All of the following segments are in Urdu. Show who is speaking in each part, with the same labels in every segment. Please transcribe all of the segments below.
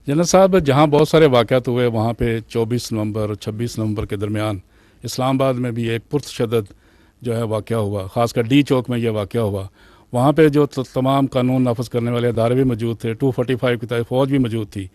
Speaker 1: جنرل صاحب، جہاں بہت سارے واقعات ہوئے وہاں پہ 24 نومبر اور 26 نومبر کے درمیان اسلام آباد میں بھی ایک پرتشدد جو ہے واقعہ ہوا، خاص کر ڈی چوک میں یہ واقعہ ہوا۔ وہاں پہ جو تمام قانون نافذ کرنے والے ادارے بھی موجود تھے، 245 کی تحت فوج بھی موجود تھی۔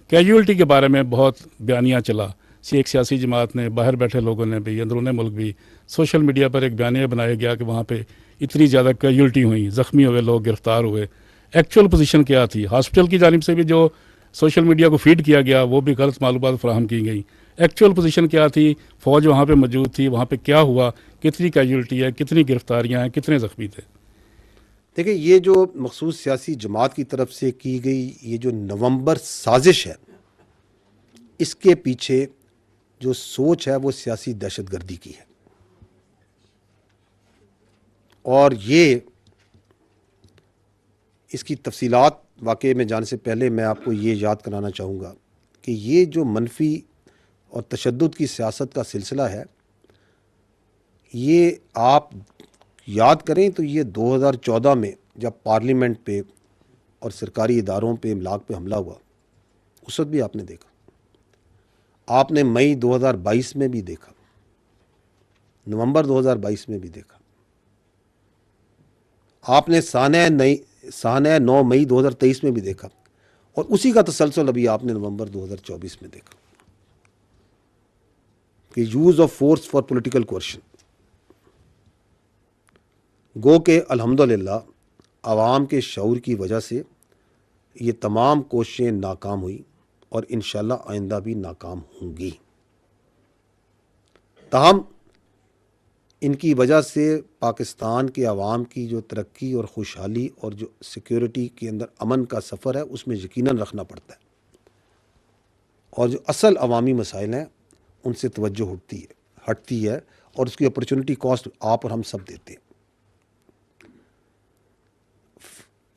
Speaker 1: کیجولٹی کے بارے میں بہت بیانیہ چلا، ایک سیاسی جماعت نے، باہر بیٹھے لوگوں نے بھی، اندرون ملک بھی، سوشل میڈیا پر ایک بیانیہ بنایا گیا کہ وہاں پہ اتنی زیادہ کیجولٹی ہوئی، زخمی ہوئے لوگ، گرفتار ہوئے۔ ایکچوئل پوزیشن کیا تھی؟ ہاسپٹل کی جانب سے بھی جو سوشل میڈیا کو فیڈ کیا گیا وہ بھی غلط معلومات فراہم کی گئی۔ ایکچوئل پوزیشن کیا تھی؟ فوج وہاں پہ موجود تھی، وہاں پہ کیا ہوا، کتنی کیجولٹی ہے، کتنی گرفتاریاں ہیں، کتنے زخمی تھے؟
Speaker 2: دیکھیں، یہ جو مخصوص سیاسی جماعت کی طرف سے کی گئی یہ جو نومبر سازش ہے، اس کے پیچھے جو سوچ ہے وہ سیاسی دہشت گردی کی ہے، اور یہ اس کی تفصیلات واقعے میں جانے سے پہلے میں آپ کو یہ یاد کرانا چاہوں گا کہ یہ جو منفی اور تشدد کی سیاست کا سلسلہ ہے، یہ آپ یاد کریں تو یہ 2014 میں جب پارلیمنٹ پہ اور سرکاری اداروں پہ املاک پہ حملہ ہوا، اس وقت بھی آپ نے دیکھا، آپ نے مئی 2022 میں بھی دیکھا، نومبر 2022 میں بھی دیکھا، آپ نے سانحہ 9 مئی 2023 میں بھی دیکھا، اور اسی کا تسلسل ابھی آپ نے نومبر 2024 میں دیکھا کہ use of force for political coercion. گو کہ الحمدللہ عوام کے شعور کی وجہ سے یہ تمام کوششیں ناکام ہوئی، اور انشاءاللہ آئندہ بھی ناکام ہوں گی۔ تاہم ان کی وجہ سے پاکستان کے عوام کی جو ترقی اور خوشحالی اور جو سیکیورٹی کے اندر امن کا سفر ہے، اس میں یقیناً رکھنا پڑتا ہے، اور جو اصل عوامی مسائل ہیں ان سے توجہ ہٹتی ہے، اور اس کی اپرچونٹی کاسٹ آپ اور ہم سب دیتے ہیں۔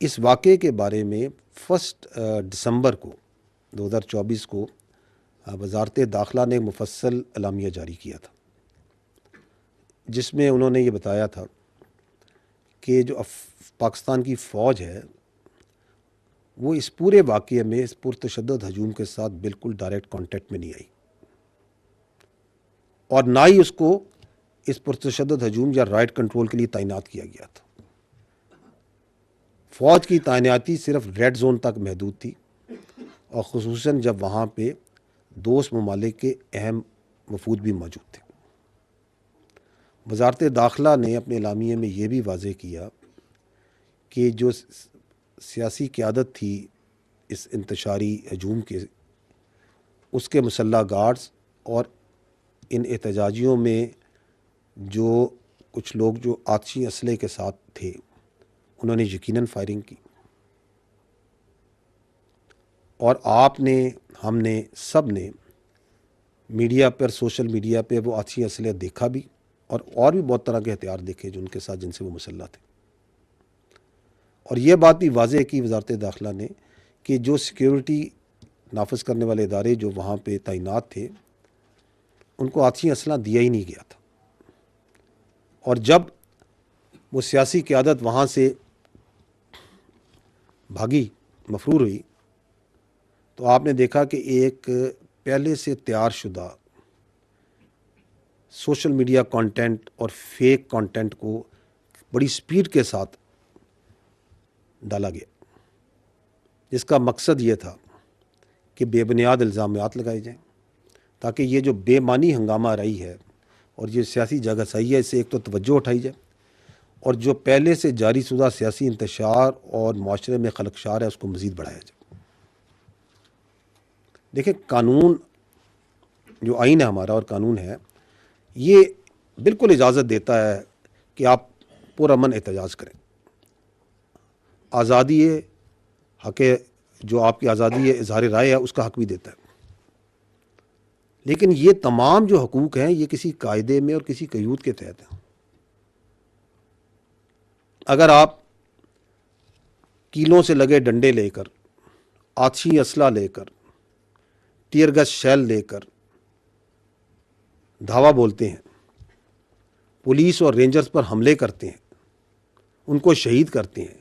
Speaker 2: اس واقعے کے بارے میں 1 دسمبر کو 2024 کو وزارت داخلہ نے مفصل اعلامیہ جاری کیا تھا، جس میں انہوں نے یہ بتایا تھا کہ جو پاکستان کی فوج ہے وہ اس پورے واقعے میں اس پرتشدد ہجوم کے ساتھ بالکل ڈائریکٹ کانٹیکٹ میں نہیں آئی، اور نہ ہی اس کو اس پرتشدد ہجوم یا رائٹ کنٹرول کے لیے تعینات کیا گیا تھا۔ فوج کی تعیناتی صرف ریڈ زون تک محدود تھی، اور خصوصاً جب وہاں پہ دوست ممالک کے اہم وفود بھی موجود تھے۔ وزارت داخلہ نے اپنے اعلامیے میں یہ بھی واضح کیا کہ جو سیاسی قیادت تھی اس انتشاری ہجوم کے، اس کے مسلح گارڈز اور ان احتجاجیوں میں جو کچھ لوگ جو آتشی اسلحے کے ساتھ تھے، انہوں نے یقیناً فائرنگ کی، اور آپ نے، ہم نے، سب نے میڈیا پر، سوشل میڈیا پہ وہ آتشی اسلحے دیکھا بھی، اور بھی بہت طرح کے ہتھیار دیکھے جو ان کے ساتھ، جن سے وہ مسلح تھے۔ اور یہ بات بھی واضح کی وزارت داخلہ نے کہ جو سیکیورٹی نافذ کرنے والے ادارے جو وہاں پہ تعینات تھے، ان کو آتشی اسلحہ دیا ہی نہیں گیا تھا، اور جب وہ سیاسی قیادت وہاں سے بھاگی، مفرور ہوئی، تو آپ نے دیکھا کہ ایک پہلے سے تیار شدہ سوشل میڈیا کانٹینٹ اور فیک کانٹینٹ کو بڑی سپیڈ کے ساتھ ڈالا گیا، جس کا مقصد یہ تھا کہ بے بنیاد الزامات لگائے جائیں، تاکہ یہ جو بے معنی ہنگامہ رہی ہے اور یہ سیاسی جگہ صحیح ہے، اس سے ایک تو توجہ اٹھائی جائے، اور جو پہلے سے جاری شدہ سیاسی انتشار اور معاشرے میں خلفشار ہے اس کو مزید بڑھایا جائے۔ دیکھیں، قانون جو آئین ہے ہمارا، اور قانون ہے، یہ بالکل اجازت دیتا ہے کہ آپ پرامن احتجاج کریں، آزادی حق، جو آپ کی آزادی ہے اظہار رائے ہے، اس کا حق بھی دیتا ہے، لیکن یہ تمام جو حقوق ہیں یہ کسی قاعدے میں اور کسی قیود کے تحت ہیں۔ اگر آپ کیلوں سے لگے ڈنڈے لے کر، آتشی اسلحہ لے کر، ٹیئر گیس شیل لے کر دھاوا بولتے ہیں، پولیس اور رینجرز پر حملے کرتے ہیں، ان کو شہید کرتے ہیں،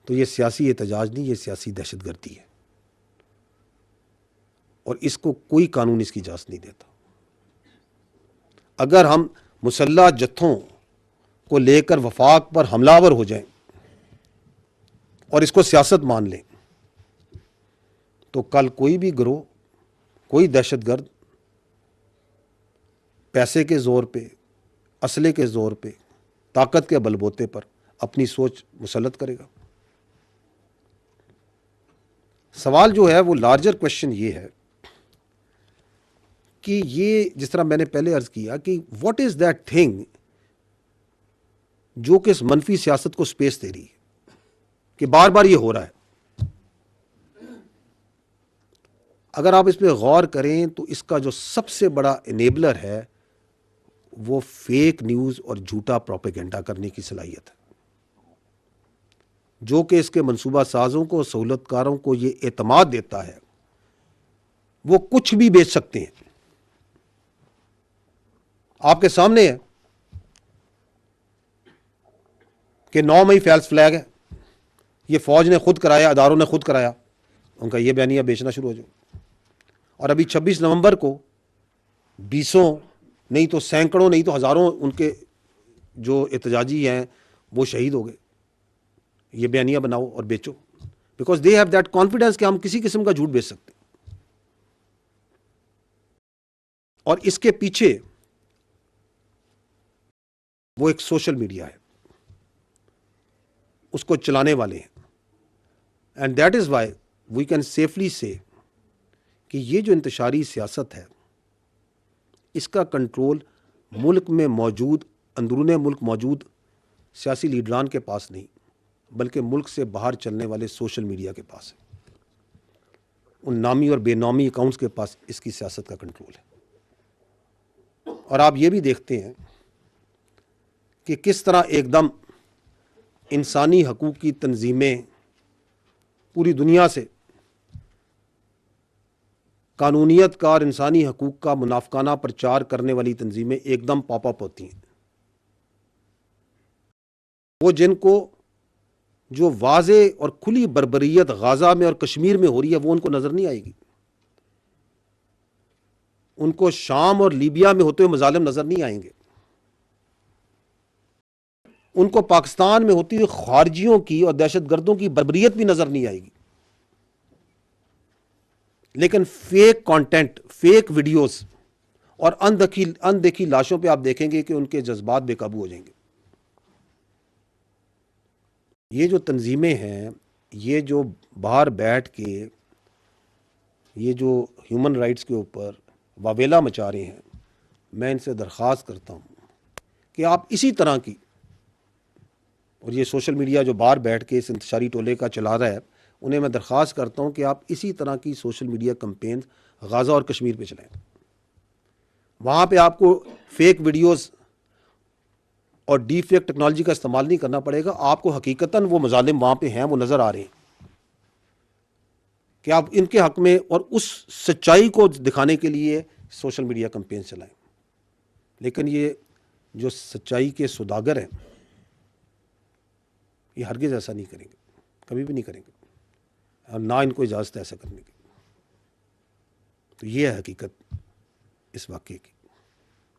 Speaker 2: تو یہ سیاسی احتجاج نہیں، یہ سیاسی دہشت گردی ہے، اور اس کو کوئی قانون اس کی اجازت نہیں دیتا. اگر ہم مسلح جتھوں کو لے کر وفاق پر حملہ آور ہو جائیں اور اس کو سیاست مان لیں تو کل کوئی بھی گروہ، کوئی دہشت گرد پیسے کے زور پہ، اسلحے کے زور پہ، طاقت کے بل بوتے پر اپنی سوچ مسلط کرے گا. سوال جو ہے وہ لارجر کوشچن یہ ہے کہ یہ جس طرح میں نے پہلے عرض کیا کہ واٹ از دیٹ تھنگ جو کہ اس منفی سیاست کو سپیس دے رہی ہے کہ بار بار یہ ہو رہا ہے. اگر آپ اس پہ غور کریں تو اس کا جو سب سے بڑا انیبلر ہے وہ فیک نیوز اور جھوٹا پروپیگنڈا کرنے کی صلاحیت ہے، جو کہ اس کے منصوبہ سازوں کو، سہولت کاروں کو یہ اعتماد دیتا ہے وہ کچھ بھی بیچ سکتے ہیں. آپ کے سامنے ہے کہ 9 مئی فیلس فلیگ ہے، یہ فوج نے خود کرایا، اداروں نے خود کرایا. ان کا یہ بیانیہ بیچنا شروع ہو جائے. اور ابھی 26 نومبر کو بیسوں نہیں تو سینکڑوں نہیں تو ہزاروں ان کے جو احتجاجی ہیں وہ شہید ہو گئے. یہ بیانیہ بناؤ اور بیچو، because they have that confidence کہ ہم کسی قسم کا جھوٹ بیچ سکتے. اور اس کے پیچھے وہ ایک سوشل میڈیا ہے، اس کو چلانے والے ہیں. And that is why we can safely say کہ یہ جو انتشاری سیاست ہے اس کا کنٹرول ملک میں موجود، اندرون ملک موجود سیاسی لیڈران کے پاس نہیں، بلکہ ملک سے باہر چلنے والے سوشل میڈیا کے پاس ہے. ان نامی اور بے نامی اکاؤنٹس کے پاس اس کی سیاست کا کنٹرول ہے. اور آپ یہ بھی دیکھتے ہیں کہ کس طرح ایک دم انسانی حقوق کی تنظیمیں پوری دنیا سے قانونیت کا اور انسانی حقوق کا منافقانہ پرچار کرنے والی تنظیمیں ایک دم پاپ اپ ہوتی ہیں. وہ جن کو جو واضح اور کھلی بربریت غازہ میں اور کشمیر میں ہو رہی ہے وہ ان کو نظر نہیں آئے گی. ان کو شام اور لیبیا میں ہوتے ہوئے مظالم نظر نہیں آئیں گے. ان کو پاکستان میں ہوتی ہوئی خارجیوں کی اور دہشت گردوں کی بربریت بھی نظر نہیں آئے گی. لیکن فیک کانٹینٹ، فیک ویڈیوز اور اندیکھی لاشوں پہ آپ دیکھیں گے کہ ان کے جذبات بے قابو ہو جائیں گے. یہ جو تنظیمیں ہیں، یہ جو باہر بیٹھ کے یہ جو ہیومن رائٹس کے اوپر واویلا مچا رہے ہیں، میں ان سے درخواست کرتا ہوں کہ آپ اسی طرح کی، اور یہ سوشل میڈیا جو باہر بیٹھ کے اس انتشاری ٹولے کا چلا رہا ہے، انہیں میں درخواست کرتا ہوں کہ آپ اسی طرح کی سوشل میڈیا کمپین غازہ اور کشمیر پہ چلائیں. وہاں پہ آپ کو فیک ویڈیوز اور ڈی فیک ٹیکنالوجی کا استعمال نہیں کرنا پڑے گا. آپ کو حقیقتاً وہ مظالم وہاں پہ ہیں، وہ نظر آ رہے ہیں کہ آپ ان کے حق میں اور اس سچائی کو دکھانے کے لیے سوشل میڈیا کمپین چلائیں. لیکن یہ جو سچائی کے سوداگر ہیں یہ ہرگز ایسا نہیں کریں گے، کبھی بھی نہیں کریں گے، اور نہ ان کو اجازت ہے ایسا کرنے کی. تو یہ ہے حقیقت اس واقعے کی.